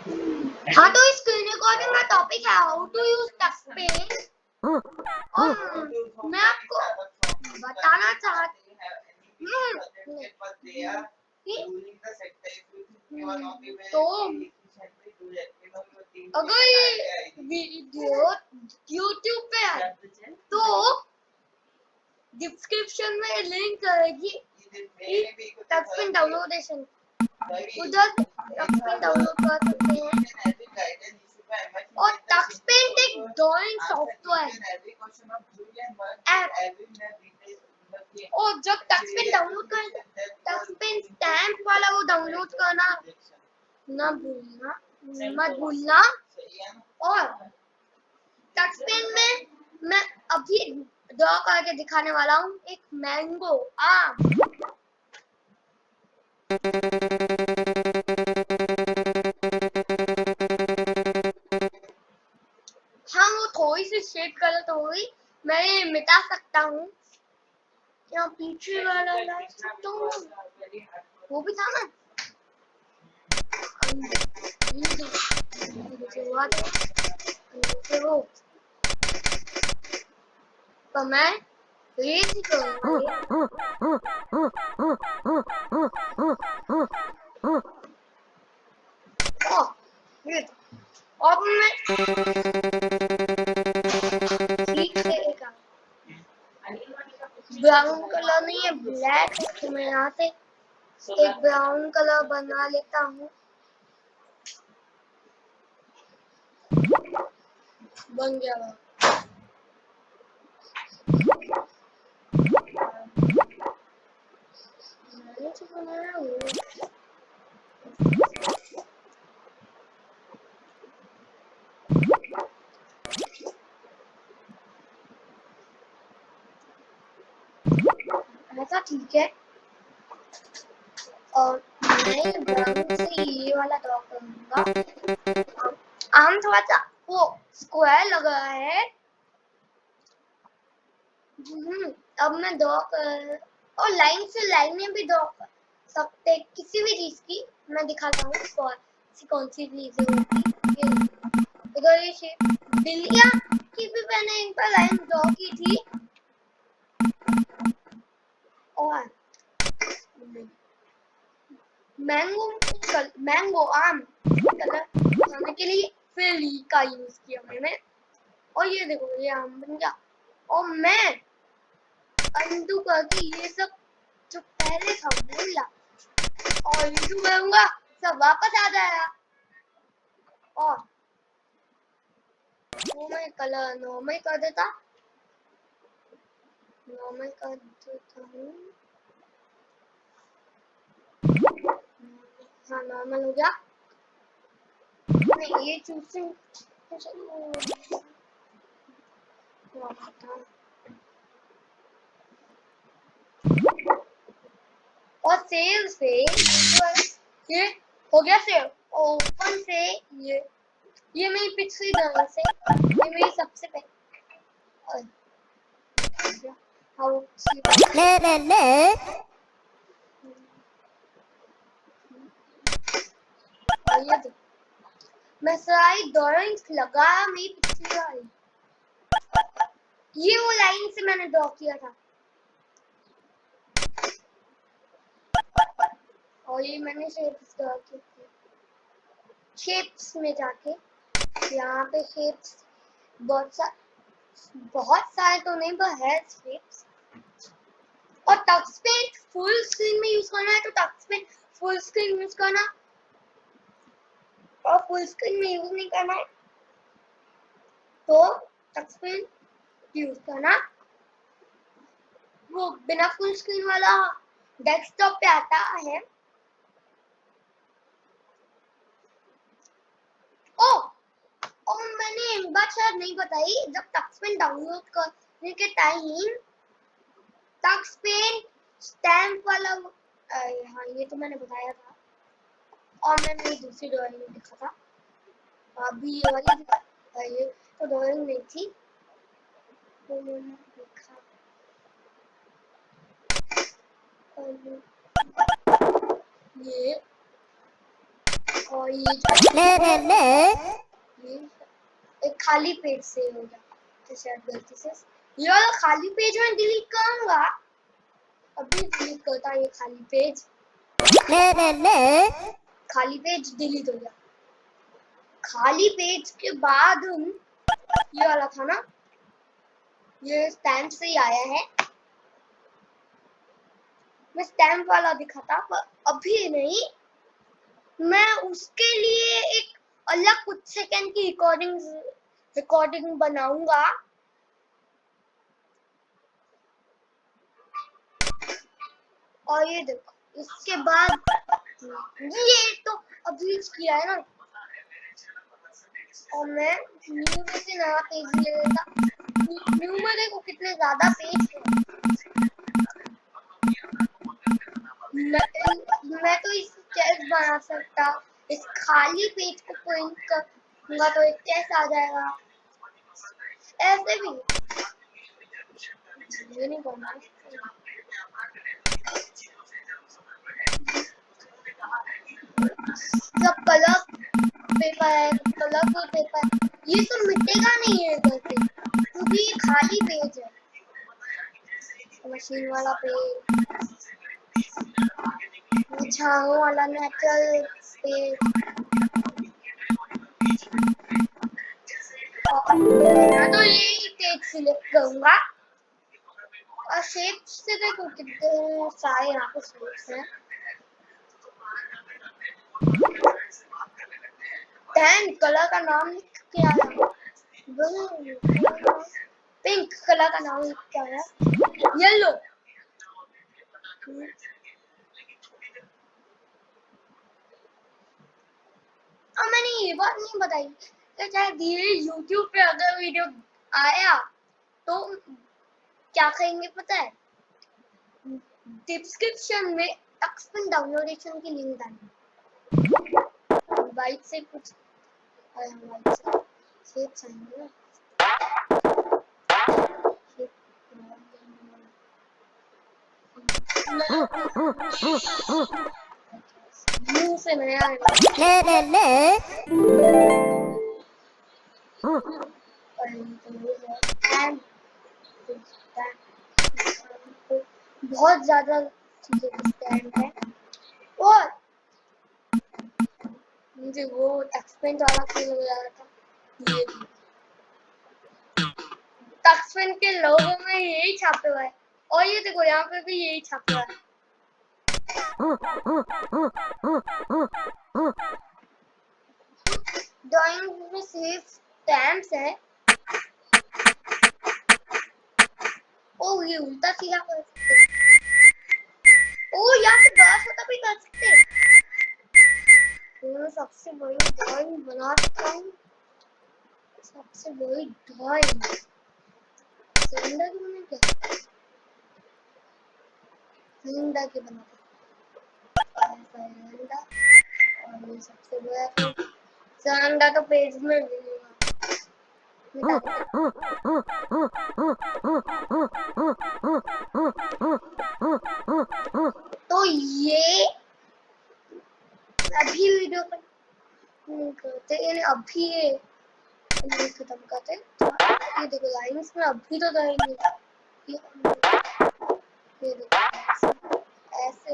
हाँ, तो इस स्क्रीन रिकॉर्डिंग का टॉपिक है how to use touch pen. और मैं आपको बताना चाहती तो अगर ये वीडियो YouTube पे है तो डिस्क्रिप्शन में लिंक रहेगी टच पेन डाउनलोडेशन, उधर टच पेन डाउनलोड कर सकते हैं। और टच पेन एक ड्राइंग सॉफ्टवेयर ऐप, और जब टच पेन डाउनलोड कर टच पेन स्टैम्प वाला वो डाउनलोड करना ना भूलना, मत भूलना। और टच पेन में मैं अभी ड्रॉ करके दिखाने वाला हूँ एक मैंगो आम। हाँ, वो थोड़ी सी शेड गलत हो गई, मैं मिटा सकता हूँ। यहाँ पीछे वाला लाइट तो वो भी था ना, वो तो मैं रेस ही करूँगा ये। अब मैं ठीक रहेगा, ब्राउन कलर नहीं है ब्लैक, तो मैं यहाँ से एक ब्राउन कलर बना लेता हूँ। बन गया वो। मैंने जो बनाया वो ऐसा ठीक है। और मैं ब्राउन से ये वाला ड्रॉ करूंगा। आम थोड़ा सा वो स्क्वायर लग रहा है। अब मैं ड्रॉ कर, और लाइन से लाइनें भी ड्रॉ कर सकते किसी भी चीज की। मैं दिखाता हूँ कौन सी चीजें होती। इधर ये शेप बिल्लियां की भी मैंने इन पर लाइन ड्रॉ की थी। और मैंगो आम कलर बनाने के लिए फिर ली का यूज किया मैंने। और ये देखो ये आम बन गया। और मैं अंडू करके ये सब जो पहले था भूला और यूट्यूब करूंगा, सब वापस आ जाएगा। और वो मैं कलर नॉर्मल कर देता हूँ। हाँ, नॉर्मल हो गया। नहीं, ये चूसिंग और सेव से ये हो गया सेव। ओपन से ये मेरी पिछली जगह से, ये मेरी सबसे पहले मैं सारी ड्राइंग्स लगा मेरी पिछली वाली। ये वो लाइन से मैंने ड्रॉ किया था। और ये मैंने शेप्स ड्रॉ की थी। शेप्स में जाके यहाँ पे शेप्स बहुत सारे तो नहीं पर है शेप्स। और टच पेन फुल स्क्रीन में यूज करना है तो touch pen full screen use करना, और फुल स्क्रीन में यूज नहीं करना है तो टच पेन यूज करना। वो बिना फुल स्क्रीन वाला डेस्कटॉप पे आता है। और मैंने एक बात शायद नहीं बताई, जब टच पेन डाउनलोड करने के टाइम टच पेन स्टैम्प वाला हाँ ये तो मैंने बताया था। और मैंने दूसरी ड्राइंग में लिखा था, अभी ये वाली ये तो ड्राइंग नहीं थी तो मैंने लिखा ये और ये एक खाली पेज से हो गया तो शायद गलती से ये वाला खाली पेज में डिलीट करूंगा। अभी डिलीट करता ये खाली पेज डिलीट हो गया। खाली पेज के बाद ये वाला था ना, ये स्टैम्प से ही आया है। मैं स्टैम्प वाला दिखा था पर अभी नहीं, मैं उसके लिए एक अलग कुछ सेकंड की रिकॉर्डिंग बनाऊंगा। और ये देखो इसके बाद ये तो अभी किया है ना, और मैं न्यू में से नया पेज ले लेता। न्यू में देखो कितने ज्यादा पेज है। मैं तो इस टेस्ट बना सकता, इस खाली पेज को प्रिंट करूंगा तो एक टेस्ट आ जाएगा। ऐसे भी ये नहीं करना। सब कलर पेपर है, कलरफुल पेपर, ये तो मिटेगा नहीं है इधर से क्योंकि ये खाली पेज है। मशीन वाला पेज, छांगों वाला नेचुरल पेज, मैं तो यही पेज सिलेक्ट करूंगा। और शेप से देखो कितने सारे यहाँ पे शेप्स हैं। 10 कलर का नाम लिख के आया, पिंक कलर का नाम लिख के आया, येलो। और मैंने ये बात नहीं बताई कि शायद ये YouTube पे अगर वीडियो आया तो क्या कहेंगे पता है, डिस्क्रिप्शन में टक्सपिन डाउनलोडेशन की लिंक डालना। बाइक से कुछ शेप चाहिए ना, मुंह से नया बहुत ज्यादा चीजें स्टैंड है। और मुझे वो टक्सपेन वाला फील हो रहा था। ये टक्सपेन के लोगों में यही छापे हुआ है, और ये देखो यहाँ पे भी यही छापा हुआ है। ड्राइंग में सिर्फ स्टैम्प्स है। ओ ये उल्टा सीधा कर सकते, ओ यहाँ से बड़ा छोटा भी कर सकते। मैं सबसे बड़ी ड्राइंग बना सकता हूँ, सबसे बड़ी ड्राइंग सिलेंडर की बना क्या, सिलेंडर की बना सिलेंडर। और ये सबसे बड़ा सिलेंडर तो पेज में तो ये अभी वीडियो करते हैं, अभी ये खत्म करते हैं। ये देखो लाइंस में अभी तो जाएंगे, ये देखो ऐसे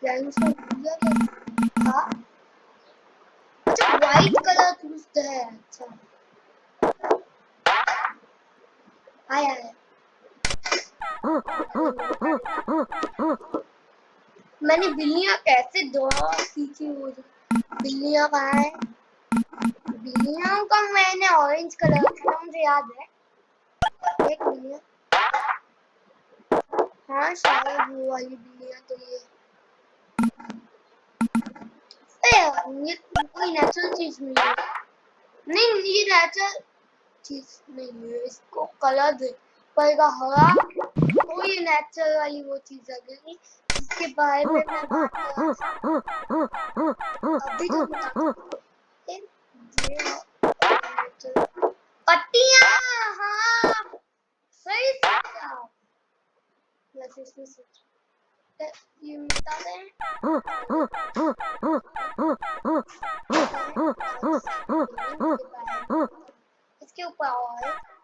लाइंस में दिया था। अच्छा व्हाइट कलर चूज है, अच्छा आया है। मैंने बिल्लियां कैसे दौड़ा सीखी, वो बिल्लियां कहाँ है, बिल्लियों का मैंने ऑरेंज कलर था मुझे याद है। एक बिल्लियां, हाँ शायद वो वाली बिल्लियां तो ये कोई नेचुरल चीज नहीं है, नहीं ये नेचुरल चीज नहीं है, इसको कलर दे पड़ेगा हरा तो ये नेचुरल वाली वो चीज लगेगी जिसके बारे में मैं बात कर रहा था अभी तो पट्टियां, हाँ सही सोचा। इसमें ये मिटा दें इसके ऊपर और